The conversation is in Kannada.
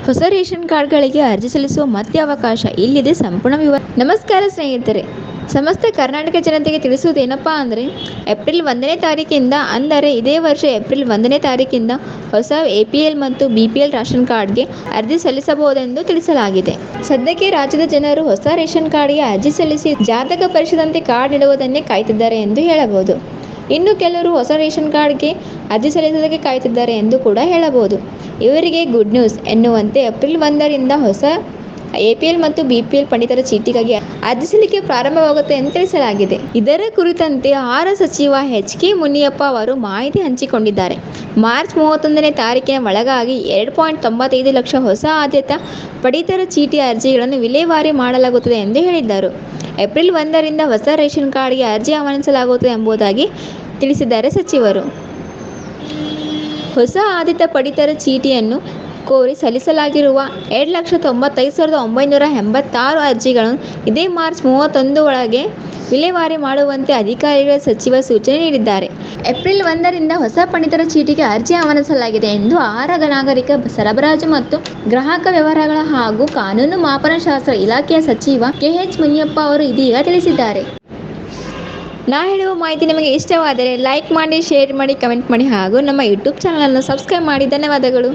ಹೊಸ ರೇಷನ್ ಕಾರ್ಡ್ಗಳಿಗೆ ಅರ್ಜಿ ಸಲ್ಲಿಸುವ ಮತ್ತೆ ಅವಕಾಶ ಇಲ್ಲಿದೆ ಸಂಪೂರ್ಣ ವಿವರ. ನಮಸ್ಕಾರ ಸ್ನೇಹಿತರೆ, ಸಮಸ್ತ ಕರ್ನಾಟಕ ಜನತೆಗೆ ತಿಳಿಸುವುದೇನಪ್ಪಾ ಅಂದರೆ ಏಪ್ರಿಲ್ 1ನೇ ತಾರೀಕಿಂದ ಅಂದರೆ ಇದೇ ವರ್ಷ ಏಪ್ರಿಲ್ 1ನೇ ತಾರೀಕಿಂದ ಹೊಸ APL ಮತ್ತು BPL ರೇಷನ್ ಕಾರ್ಡ್ಗೆ ಅರ್ಜಿ ಸಲ್ಲಿಸಬಹುದೆಂದು ತಿಳಿಸಲಾಗಿದೆ. ಸದ್ಯಕ್ಕೆ ರಾಜ್ಯದ ಜನರು ಹೊಸ ರೇಷನ್ ಕಾರ್ಡ್ಗೆ ಅರ್ಜಿ ಸಲ್ಲಿಸಿ ಜಾತಕ ಪರೀಕ್ಷೆದಂತೆ ಕಾರ್ಡ್ ನೀಡುವುದನ್ನೇ ಕಾಯ್ತಿದ್ದಾರೆ ಎಂದು ಹೇಳಬಹುದು. ಇನ್ನು ಕೆಲವರು ಹೊಸ ರೇಷನ್ ಕಾರ್ಡ್ಗೆ ಅರ್ಜಿ ಸಲ್ಲಿಸೋದಕ್ಕೆ ಕಾಯ್ತಿದ್ದಾರೆ ಎಂದು ಕೂಡ ಹೇಳಬಹುದು. ಇವರಿಗೆ ಗುಡ್ ನ್ಯೂಸ್ ಎನ್ನುವಂತೆ ಏಪ್ರಿಲ್ 1ರಿಂದ ಹೊಸ APL ಮತ್ತು BPL ಪಡಿತರ ಚೀಟಿಗಾಗಿ ಅರ್ಜಿ ಸಲ್ಲಿಕೆ ಪ್ರಾರಂಭವಾಗುತ್ತೆ ಎಂದು ತಿಳಿಸಲಾಗಿದೆ. ಇದರ ಕುರಿತಂತೆ ಆಹಾರ ಸಚಿವ HK ಮುನಿಯಪ್ಪ ಅವರು ಮಾಹಿತಿ ಹಂಚಿಕೊಂಡಿದ್ದಾರೆ. ಮಾರ್ಚ್ 31ನೇ ತಾರೀಕಿನ ಒಳಗಾಗಿ 2.95 ಲಕ್ಷ ಹೊಸ ಆದ್ಯತಾ ಪಡಿತರ ಚೀಟಿ ಅರ್ಜಿಗಳನ್ನು ವಿಲೇವಾರಿ ಮಾಡಲಾಗುತ್ತದೆ ಎಂದು ಹೇಳಿದ್ದಾರೆ. ಏಪ್ರಿಲ್ 1ರಿಂದ ಹೊಸ ರೇಷನ್ ಕಾರ್ಡ್ಗೆ ಅರ್ಜಿ ಆಹ್ವಾನಿಸಲಾಗುತ್ತದೆ ಎಂಬುದಾಗಿ ತಿಳಿಸಿದ್ದಾರೆ ಸಚಿವರು. ಹೊಸ ಆದ್ಯತಾ ಪಡಿತರ ಚೀಟಿಯನ್ನು ಕೋರಿ ಸಲ್ಲಿಸಲಾಗಿರುವ 2,95,986 ಅರ್ಜಿಗಳನ್ನು ಇದೇ ಮಾರ್ಚ್ 31 ಒಳಗೆ ವಿಲೇವಾರಿ ಮಾಡುವಂತೆ ಅಧಿಕಾರಿಗಳ ಸಚಿವ ಸೂಚನೆ ನೀಡಿದ್ದಾರೆ. ಏಪ್ರಿಲ್ 1ರಿಂದ ಹೊಸ ಪಡಿತರ ಚೀಟಿಗೆ ಅರ್ಜಿ ಆಹ್ವಾನಿಸಲಾಗಿದೆ ಎಂದು ಆಹಾರ, ನಾಗರಿಕ ಸರಬರಾಜು ಮತ್ತು ಗ್ರಾಹಕ ವ್ಯವಹಾರಗಳ ಹಾಗೂ ಕಾನೂನು ಮಾಪನಶಾಸ್ತ್ರ ಇಲಾಖೆಯ ಸಚಿವ KH ಮುನಿಯಪ್ಪ ಅವರು ಇದೀಗ ತಿಳಿಸಿದ್ದಾರೆ. ನಾ ಹೇಳುವ ಮಾಹಿತಿ ನಿಮಗೆ ಇಷ್ಟವಾದರೆ ಲೈಕ್ ಮಾಡಿ, ಶೇರ್ ಮಾಡಿ, ಕಮೆಂಟ್ ಮಾಡಿ ಹಾಗೂ ನಮ್ಮ ಯೂಟ್ಯೂಬ್ ಚಾನಲನ್ನು ಸಬ್ಸ್ಕ್ರೈಬ್ ಮಾಡಿ. ಧನ್ಯವಾದಗಳು.